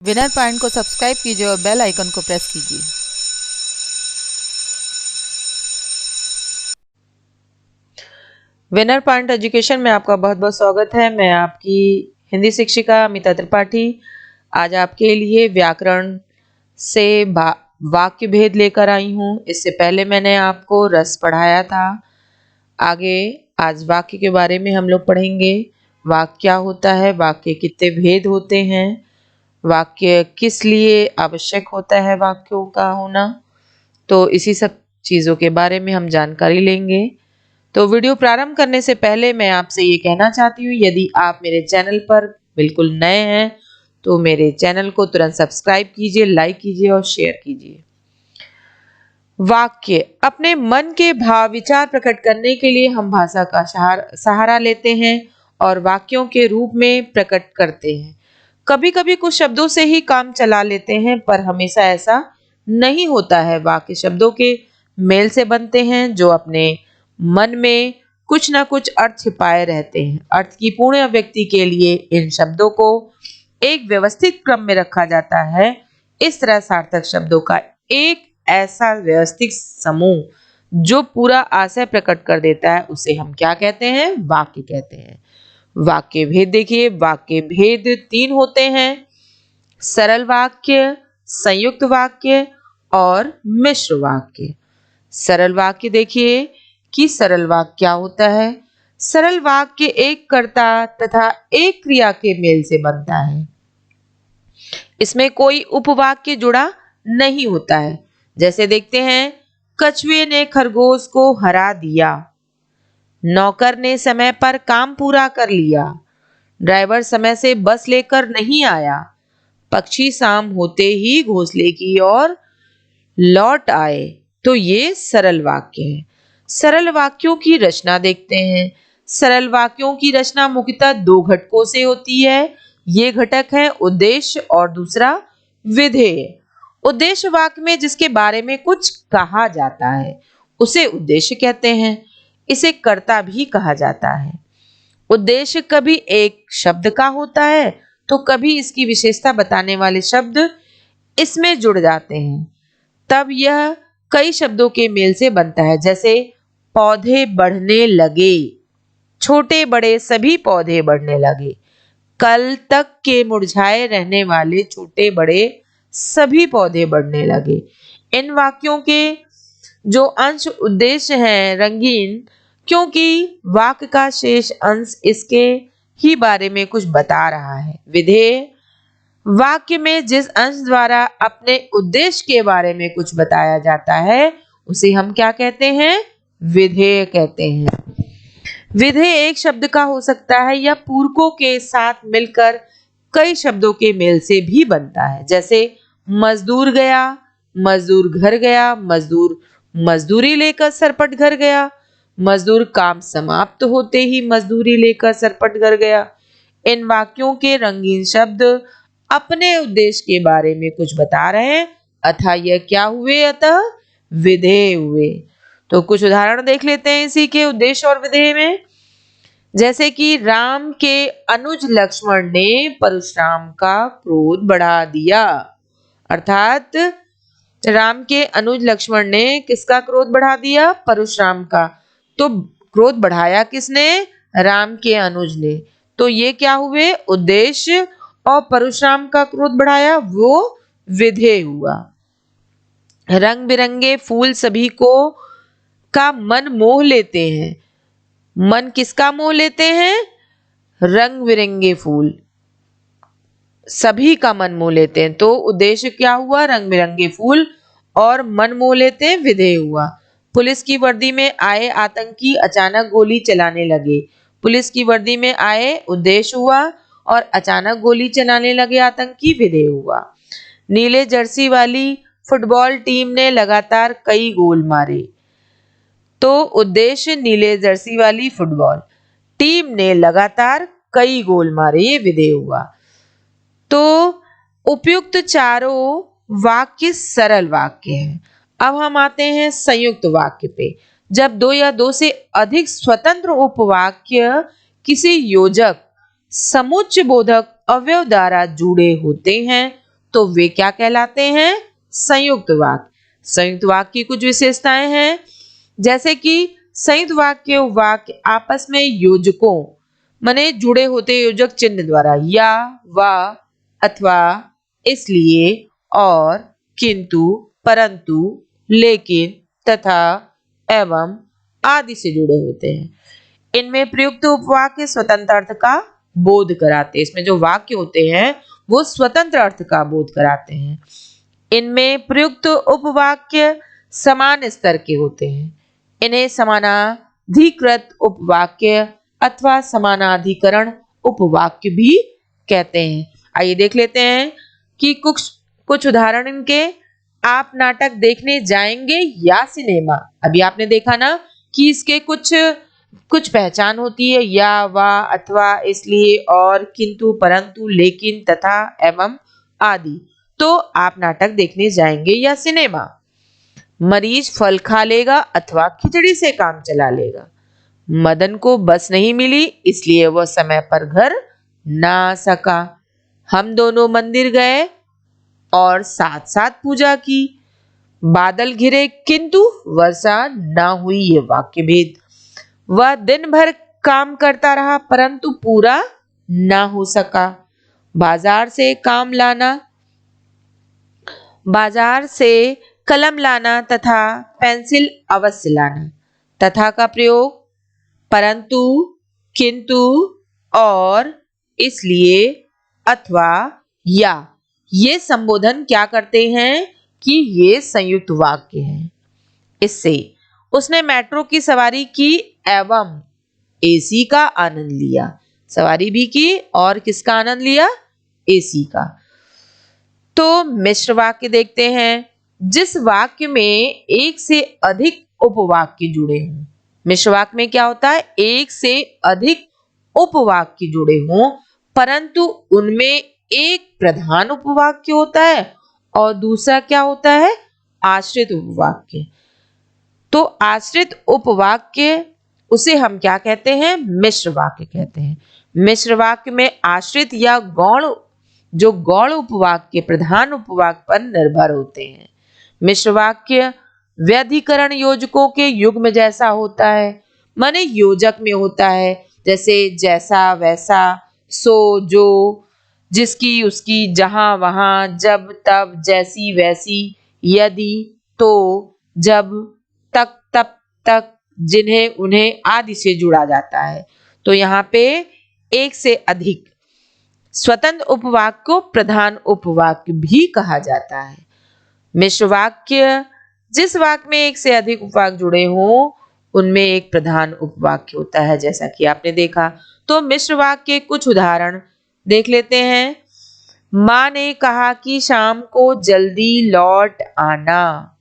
Winner point को subscribe कीजिए और बेल आइकन को प्रेस कीजिए। विनर पॉइंट एजुकेशन में आपका बहुत बहुत स्वागत है। मैं आपकी हिंदी शिक्षिका अमिता त्रिपाठी आज आपके लिए व्याकरण से वाक्य भेद लेकर आई हूँ। इससे पहले मैंने आपको रस पढ़ाया था। आगे आज वाक्य के बारे में हम लोग पढ़ेंगे। वाक्य क्या होता है, वाक्य कितने भेद होते हैं, वाक्य किस लिए आवश्यक होता है वाक्यों का होना, तो इसी सब चीज़ों के बारे में हम जानकारी लेंगे। तो वीडियो प्रारंभ करने से पहले मैं आपसे ये कहना चाहती हूँ, यदि आप मेरे चैनल पर बिल्कुल नए हैं तो मेरे चैनल को तुरंत सब्सक्राइब कीजिए, लाइक कीजिए और शेयर कीजिए। वाक्य अपने मन के भाव विचार प्रकट करने के लिए हम भाषा का सहारा लेते हैं और वाक्यों के रूप में प्रकट करते हैं। कभी कभी कुछ शब्दों से ही काम चला लेते हैं, पर हमेशा ऐसा नहीं होता है। वाक्य शब्दों के मेल से बनते हैं जो अपने मन में कुछ ना कुछ अर्थ छिपाए रहते हैं। अर्थ की पूर्ण अभिव्यक्ति के लिए इन शब्दों को एक व्यवस्थित क्रम में रखा जाता है। इस तरह सार्थक शब्दों का एक ऐसा व्यवस्थित समूह जो पूरा आशय प्रकट कर देता है उसे हम क्या कहते हैं? वाक्य कहते हैं। वाक्य भेद देखिए, वाक्य भेद 3 होते हैं: सरल वाक्य, संयुक्त वाक्य और मिश्र वाक्य। सरल वाक्य देखिए कि सरल वाक्य क्या होता है। सरल वाक्य एक कर्ता तथा एक क्रिया के मेल से बनता है। इसमें कोई उपवाक्य जुड़ा नहीं होता है। जैसे देखते हैं, कछुए ने खरगोश को हरा दिया, नौकर ने समय पर काम पूरा कर लिया, ड्राइवर समय से बस लेकर नहीं आया, पक्षी शाम होते ही घोंसले की ओर लौट आए। तो ये सरल वाक्य है। सरल वाक्यों की रचना देखते हैं। सरल वाक्यों की रचना मुख्यतः 2 घटकों से होती है। ये घटक है उद्देश्य और दूसरा विधेय। उद्देश्य वाक्य में जिसके बारे में कुछ कहा जाता है उसे उद्देश्य कहते हैं। इसे कर्ता भी कहा जाता है। उद्देश्य कभी एक शब्द का होता है तो कभी इसकी विशेषता बताने वाले शब्द इसमें जुड़ जाते हैं, तब यह कई शब्दों के मेल से बनता है। जैसे पौधे बढ़ने लगे, छोटे बड़े सभी पौधे बढ़ने लगे, कल तक के मुरझाए रहने वाले छोटे बड़े सभी पौधे बढ़ने लगे। इन वाक्यों के जो अंश उद्देश्य हैं रंगीन, क्योंकि वाक्य का शेष अंश इसके ही बारे में कुछ बता रहा है। विधेय वाक्य में जिस अंश द्वारा अपने उद्देश्य के बारे में कुछ बताया जाता है उसे हम क्या कहते हैं? विधेय कहते हैं। विधेय एक शब्द का हो सकता है या पूरकों के साथ मिलकर कई शब्दों के मेल से भी बनता है। जैसे मजदूर गया, मजदूर घर गया, मजदूर मजदूरी लेकर सरपट घर गया, मजदूर काम समाप्त होते ही मजदूरी लेकर सरपट घर गया। इन वाक्यों के रंगीन शब्द अपने उद्देश्य के बारे में कुछ बता रहे हैं, अतः यह क्या हुए? अतः विधेय हुए। तो कुछ उदाहरण देख लेते हैं इसी के उद्देश्य और विधेय में। जैसे कि राम के अनुज लक्ष्मण ने परशुराम का क्रोध बढ़ा दिया। अर्थात राम के अनुज लक्ष्मण ने किसका क्रोध बढ़ा दिया? परशुराम का। तो क्रोध बढ़ाया किसने? राम के अनुज ने। तो ये क्या हुए? उद्देश्य। और परशुराम का क्रोध बढ़ाया वो विधेय हुआ। रंग बिरंगे फूल सभी को का मन मोह लेते हैं। मन किसका मोह लेते हैं? रंग बिरंगे फूल सभी का मन मोह लेते हैं। तो उद्देश्य क्या हुआ? रंग बिरंगे फूल। और मन मोह लेते हैं, विधेय हुआ। पुलिस की वर्दी में आए आतंकी अचानक गोली चलाने लगे। पुलिस की वर्दी में आए उद्देश्य हुआ और अचानक गोली चलाने लगे आतंकी, विधेय हुआ। नीले जर्सी वाली फुटबॉल टीम ने लगातार कई गोल मारे। तो उद्देश्य नीले जर्सी वाली फुटबॉल टीम ने लगातार कई गोल मारे, ये विधेय हुआ। तो उपयुक्त चारों वाक्य सरल वाक्य हैं। अब हम आते हैं संयुक्त वाक्य पे। जब 2 या 2 से अधिक स्वतंत्र उपवाक्य किसी योजक, समुच्चय बोधक अवयव द्वारा जुड़े होते हैं तो वे क्या कहलाते हैं? संयुक्त वाक्य। संयुक्त वाक्य की कुछ विशेषताएं हैं, जैसे कि संयुक्त वाक्य आपस में योजकों माने जुड़े होते योजक चिन्ह द्वारा या, व, अथवा, इसलिए, और, किंतु, परंतु, लेकिन, तथा, एवं आदि से जुड़े होते हैं। इनमें प्रयुक्त उपवाक्य स्वतंत्र अर्थ का बोध कराते हैं। इसमें जो वाक्य होते हैं वो स्वतंत्र अर्थ का बोध कराते हैं। इनमें प्रयुक्त उपवाक्य समान स्तर के होते हैं। इन्हें समानाधिकृत उपवाक्य अथवा समानाधिकरण उपवाक्य भी कहते हैं। आइए देख लेते हैं कि कुछ उदाहरण इनके। आप नाटक देखने जाएंगे या सिनेमा। अभी आपने देखा ना कि इसके कुछ पहचान होती है, या, व, अथवा, इसलिए, और, किंतु, परंतु, लेकिन, तथा, एवं आदि। तो आप नाटक देखने जाएंगे या सिनेमा। मरीज फल खा लेगा अथवा खिचड़ी से काम चला लेगा। मदन को बस नहीं मिली इसलिए वह समय पर घर ना आ सका। हम दोनों मंदिर गए और साथ साथ पूजा की। बादल घिरे किंतु वर्षा ना हुई। ये वाक्य भेद। वह दिन भर काम करता रहा परंतु पूरा ना हो सका। बाजार से कलम लाना तथा पेंसिल अवश्य लाना। तथा का प्रयोग परंतु, किंतु, और, इसलिए, अथवा, या। ये संबोधन क्या करते हैं कि ये संयुक्त वाक्य है। इससे उसने मेट्रो की सवारी की एवं एसी का आनंद लिया। सवारी भी की और किसका आनंद लिया? एसी का। तो मिश्र वाक्य देखते हैं। जिस वाक्य में एक से अधिक उपवाक्य जुड़े हों। मिश्र वाक्य में क्या होता है? एक से अधिक उपवाक्य जुड़े हों परंतु उनमें एक प्रधान उपवाक्य होता है और दूसरा क्या होता है? आश्रित उपवाक्य। तो आश्रित उपवाक्य उसे हम क्या कहते हैं? मिश्र वाक्य कहते हैं। मिश्र वाक्य में आश्रित या गौण उपवाक्य प्रधान उपवाक्य पर निर्भर होते हैं। मिश्र वाक्य व्यधिकरण योजकों के युग्म जैसा होता है, माने योजक में होता है, जैसे जैसा वैसा, सो जो, जिसकी उसकी, जहां वहां, जब तब, जैसी वैसी, यदि, तो, जब, तक, तब तक, जिन्हें उन्हें आदि से जुड़ा जाता है। तो यहाँ पे एक से अधिक स्वतंत्र उपवाक्य को प्रधान उपवाक्य भी कहा जाता है। मिश्र वाक्य जिस वाक्य में एक से अधिक उपवाक्य जुड़े हों उनमें एक प्रधान उपवाक्य होता है, जैसा कि आपने देखा। तो मिश्र वाक्य के कुछ उदाहरण देख लेते हैं। माँ ने कहा कि शाम को जल्दी लौट आना।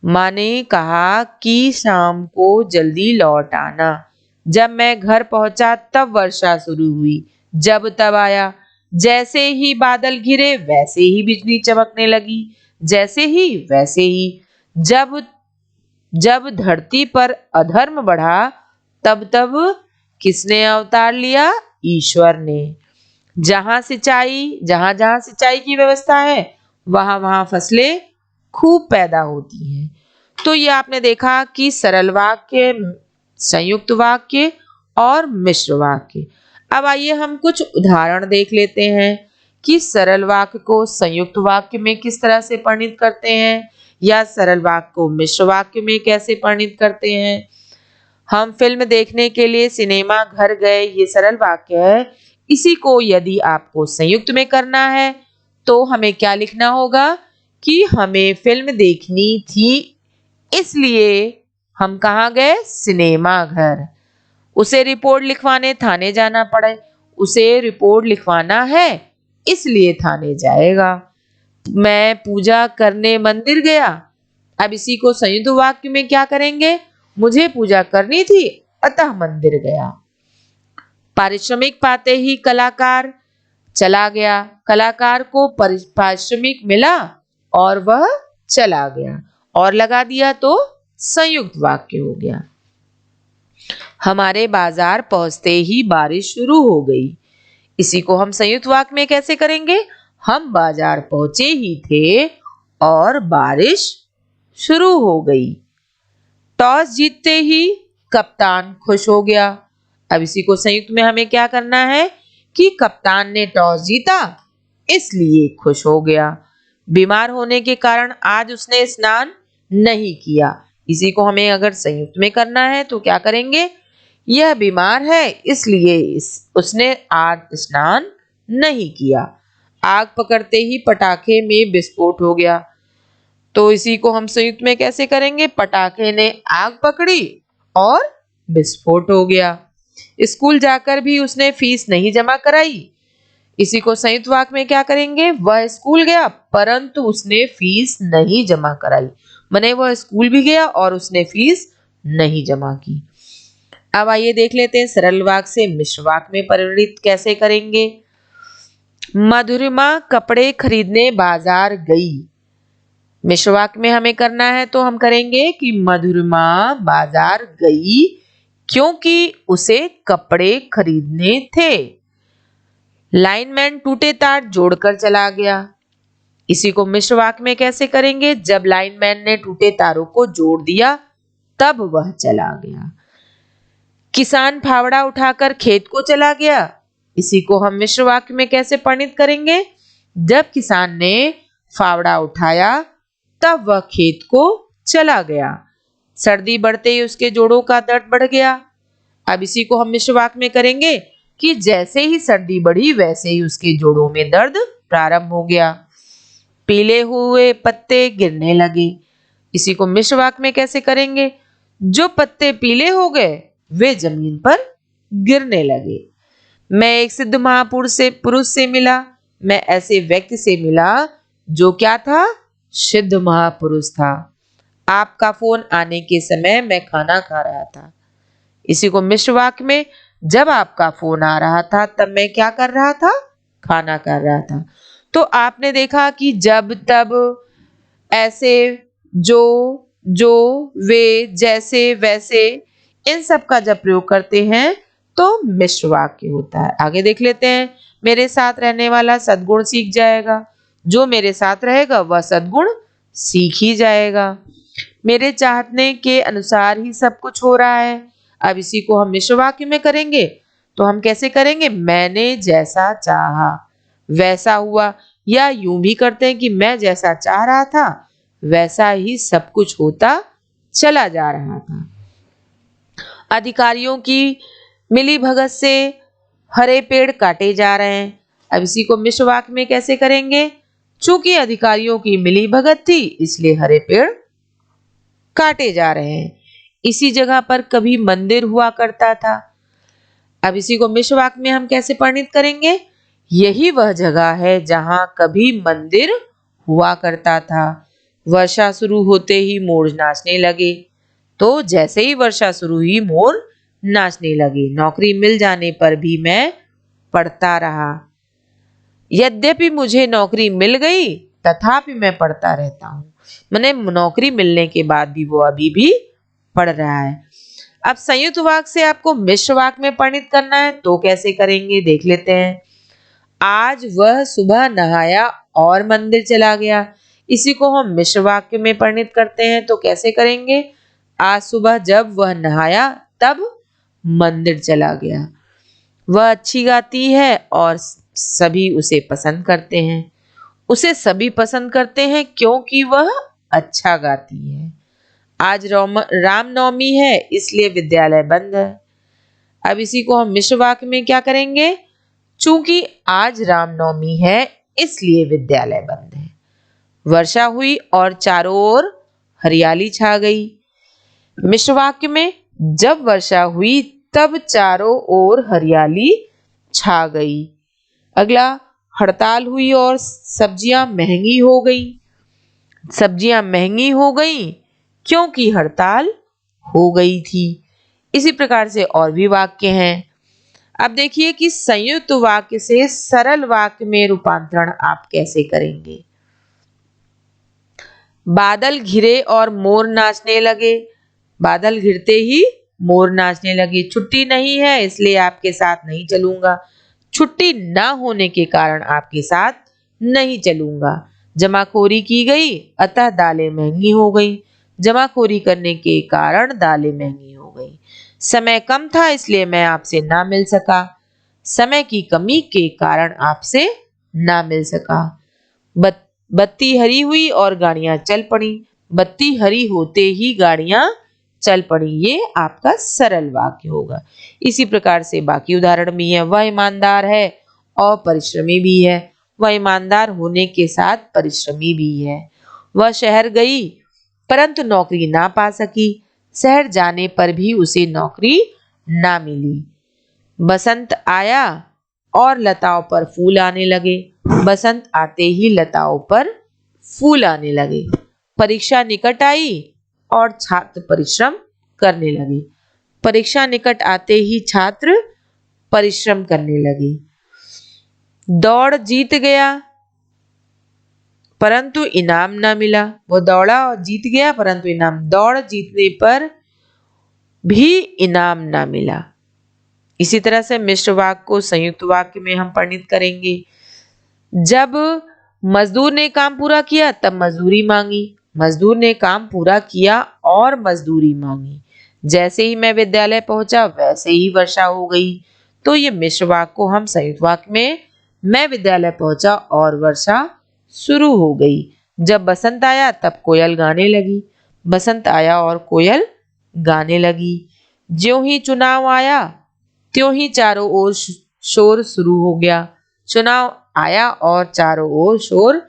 माँ ने कहा कि शाम को जल्दी लौट आना। जब मैं घर पहुंचा तब वर्षा शुरू हुई। जब तब आया। जैसे ही बादल घिरे वैसे ही बिजली चमकने लगी। जैसे ही वैसे ही। जब धरती पर अधर्म बढ़ा तब तब किसने अवतार लिया? ईश्वर ने। जहां जहां सिंचाई की व्यवस्था है वहां वहां फसलें खूब पैदा होती हैं। तो ये आपने देखा कि सरल वाक्य, संयुक्त वाक्य और मिश्र वाक्य। अब आइए हम कुछ उदाहरण देख लेते हैं कि सरल वाक्य को संयुक्त वाक्य में किस तरह से परिणित करते हैं या सरल वाक्य को मिश्र वाक्य में कैसे परिणित करते हैं। हम फिल्म देखने के लिए सिनेमा घर गए, ये सरल वाक्य है। इसी को यदि आपको संयुक्त में करना है तो हमें क्या लिखना होगा कि हमें फिल्म देखनी थी इसलिए हम कहाँ गए? सिनेमा घर। उसे रिपोर्ट लिखवाने थाने जाना पड़े। उसे रिपोर्ट लिखवाना है इसलिए थाने जाएगा। मैं पूजा करने मंदिर गया। अब इसी को संयुक्त वाक्य में क्या करेंगे? मुझे पूजा करनी थी अतः मंदिर गया। पारिश्रमिक पाते ही कलाकार चला गया। कलाकार को पारिश्रमिक मिला और वह चला गया। और लगा दिया तो संयुक्त वाक्य हो गया। हमारे बाजार पहुंचते ही बारिश शुरू हो गई। इसी को हम संयुक्त वाक्य में कैसे करेंगे? हम बाजार पहुंचे ही थे और बारिश शुरू हो गई। टॉस जीतते ही कप्तान खुश हो गया। अब इसी को संयुक्त में हमें क्या करना है कि कप्तान ने टॉस जीता इसलिए खुश हो गया। बीमार होने के कारण आज उसने स्नान नहीं किया। इसी को हमें अगर संयुक्त में करना है तो क्या करेंगे, यह बीमार है इसलिए उसने आज स्नान नहीं किया। आग पकड़ते ही पटाखे में विस्फोट हो गया। तो इसी को हम संयुक्त में कैसे करेंगे, पटाखे ने आग पकड़ी और विस्फोट हो गया। स्कूल जाकर भी उसने फीस नहीं जमा कराई। इसी को संयुक्त वाक्य में क्या करेंगे, वह स्कूल गया परंतु उसने फीस नहीं जमा कराई। माने वह स्कूल भी गया और उसने फीस नहीं जमा की। अब आइए देख लेते हैं सरल वाक्य से मिश्र वाक्य में परिवर्तित कैसे करेंगे। मधुरिमा कपड़े खरीदने बाजार गई। मिश्र वाक्य में हमें करना है तो हम करेंगे कि मधुरिमा बाजार गई क्योंकि उसे कपड़े खरीदने थे। लाइनमैन टूटे तार जोड़कर चला गया। इसी को मिश्र वाक्य में कैसे करेंगे, जब लाइनमैन ने टूटे तारों को जोड़ दिया तब वह चला गया। किसान फावड़ा उठाकर खेत को चला गया। इसी को हम मिश्र वाक्य में कैसे परिणित करेंगे, जब किसान ने फावड़ा उठाया तब वह खेत को चला गया। सर्दी बढ़ते ही उसके जोड़ों का दर्द बढ़ गया। अब इसी को हम मिश्र वाक्य में करेंगे कि जैसे ही सर्दी बढ़ी वैसे ही उसके जोड़ों में दर्द प्रारंभ हो गया। पीले हुए पत्ते गिरने लगे। इसी को मिश्र वाक्य में कैसे करेंगे, जो पत्ते पीले हो गए वे जमीन पर गिरने लगे। मैं एक सिद्ध पुरुष से मिला। मैं ऐसे व्यक्ति से मिला जो क्या था, सिद्ध महापुरुष था। आपका फोन आने के समय मैं खाना खा रहा था। इसी को मिश्र वाक्य में, जब आपका फोन आ रहा था तब मैं क्या कर रहा था, खाना कर रहा था। तो आपने देखा कि जब तब, ऐसे, जो वे, जैसे वैसे, इन सब का जब प्रयोग करते हैं तो मिश्र वाक्य होता है। आगे देख लेते हैं। मेरे साथ रहने वाला सद्गुण सीख जाएगा। जो मेरे साथ रहेगा वह सद्गुण सीख ही जाएगा। मेरे चाहने के अनुसार ही सब कुछ हो रहा है। अब इसी को हम मिश्र वाक्य में करेंगे तो हम कैसे करेंगे, मैंने जैसा चाहा वैसा हुआ, या यूं भी करते हैं कि मैं जैसा चाह रहा था वैसा ही सब कुछ होता चला जा रहा था। अधिकारियों की मिली भगत से हरे पेड़ काटे जा रहे हैं। अब इसी को मिश्र वाक्य में कैसे करेंगे, चूंकि अधिकारियों की मिली भगत थी इसलिए हरे पेड़ काटे जा रहे हैं। इसी जगह पर कभी मंदिर हुआ करता था। अब इसी को मिश्र वाक्य में हम कैसे परिणित करेंगे, यही वह जगह है जहां कभी मंदिर हुआ करता था। वर्षा शुरू होते ही मोर नाचने लगे। तो जैसे ही वर्षा शुरू हुई मोर नाचने लगे। नौकरी मिल जाने पर भी मैं पढ़ता रहा। यद्यपि मुझे नौकरी मिल गई तथापि मैं पढ़ता रहता हूँ। मैंने नौकरी मिलने के बाद भी वो अभी भी पढ़ रहा है। अब संयुक्त वाक्य से आपको मिश्र वाक्य में परिणित करना है तो कैसे करेंगे, देख लेते हैं। आज वह सुबह नहाया और मंदिर चला गया। इसी को हम मिश्र वाक्य में परिणित करते हैं तो कैसे करेंगे, आज सुबह जब वह नहाया तब मंदिर चला गया। वह अच्छी गाती है और सभी उसे पसंद करते हैं। उसे सभी पसंद करते हैं क्योंकि वह अच्छा गाती है। आज रामनवमी है इसलिए विद्यालय बंद है। अब इसी को हम मिश्र वाक्य में क्या करेंगे, चूंकि आज रामनवमी है इसलिए विद्यालय बंद है। वर्षा हुई और चारों ओर हरियाली छा गई। मिश्र वाक्य में, जब वर्षा हुई तब चारों ओर हरियाली छा गई। अगला, हड़ताल हुई और सब्जियां महंगी हो गई। सब्जियां महंगी हो गई क्योंकि हड़ताल हो गई थी। इसी प्रकार से और भी वाक्य हैं। अब देखिए कि संयुक्त वाक्य से सरल वाक्य में रूपांतरण आप कैसे करेंगे। बादल घिरे और मोर नाचने लगे। बादल घिरते ही मोर नाचने लगे। छुट्टी नहीं है इसलिए आपके साथ नहीं चलूंगा। छुट्टी ना होने के कारण आपके साथ नहीं चलूंगा। जमाखोरी की गई अतः दालें महंगी हो गई। जमाखोरी करने के कारण दालें महंगी हो गई। समय कम था इसलिए मैं आपसे ना मिल सका। समय की कमी के कारण आपसे ना मिल सका। बत्ती हरी हुई और गाड़ियां चल पड़ी। बत्ती हरी होते ही गाड़ियां चल पड़ी। ये आपका सरल वाक्य होगा। इसी प्रकार से बाकी उदाहरण भी है। वह ईमानदार है और परिश्रमी भी है। वह ईमानदार होने के साथ परिश्रमी भी है। वह शहर गई परंतु नौकरी ना पा सकी। शहर जाने पर भी उसे नौकरी ना मिली। बसंत आया और लताओं पर फूल आने लगे। बसंत आते ही लताओं पर फूल आने लगे। परीक्षा निकट आई और छात्र परिश्रम करने लगे। परीक्षा निकट आते ही छात्र परिश्रम करने लगे। दौड़ जीत गया परंतु इनाम ना मिला। वो दौड़ा और जीत गया परंतु दौड़ जीतने पर भी इनाम ना मिला। इसी तरह से मिश्र वाक्य को संयुक्त वाक्य में हम परिणित करेंगे। जब मजदूर ने काम पूरा किया तब मजदूरी मांगी। मजदूर ने काम पूरा किया और मजदूरी मांगी। जैसे ही मैं विद्यालय पहुंचा वैसे ही वर्षा हो गई। तो ये मिश्र वाक्य को हम संयुक्त वाक्य में मैं विद्यालय पहुंचा और वर्षा शुरू हो गई। जब बसंत आया तब कोयल गाने लगी। बसंत आया और कोयल गाने लगी। ज्यों ही चुनाव आया त्यों ही चारों ओर शोर शुरू हो गया। चुनाव आया और चारों ओर शोर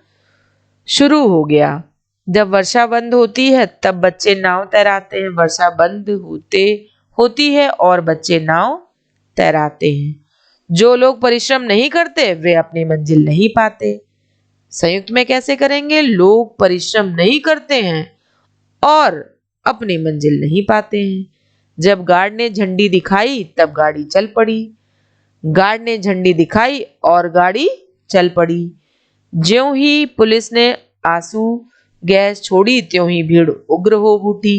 शुरू हो गया। जब वर्षा बंद होती है तब बच्चे नाव तैराते हैं। वर्षा बंद होती है और बच्चे नाव तैराते हैं। जो लोग परिश्रम नहीं करते वे अपनी मंजिल नहीं पाते। संयुक्त में कैसे करेंगे? लोग परिश्रम नहीं करते हैं और अपनी मंजिल नहीं पाते हैं। जब गार्ड ने झंडी दिखाई तब गाड़ी चल पड़ी। गार्ड ने झंडी दिखाई और गाड़ी चल पड़ी। ज्यों ही पुलिस ने आंसू गैस छोड़ी त्यों ही भीड़ उग्र हो उठी।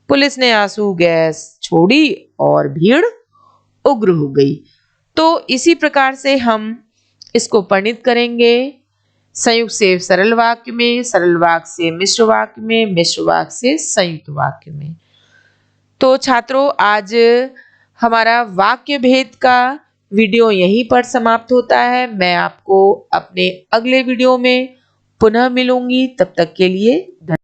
पुलिस ने आंसू गैस छोड़ी और भीड़ उग्र हो गई। तो इसी प्रकार से हम इसको परिणित करेंगे। संयुक्त से सरल वाक्य में, सरल वाक्य से मिश्र वाक्य में, मिश्र वाक्य से संयुक्त वाक्य में। तो छात्रों आज हमारा वाक्य भेद का वीडियो यहीं पर समाप्त होता है। मैं आपको अपने अगले वीडियो में पुनः मिलूंगी। तब तक के लिए धन्यवाद।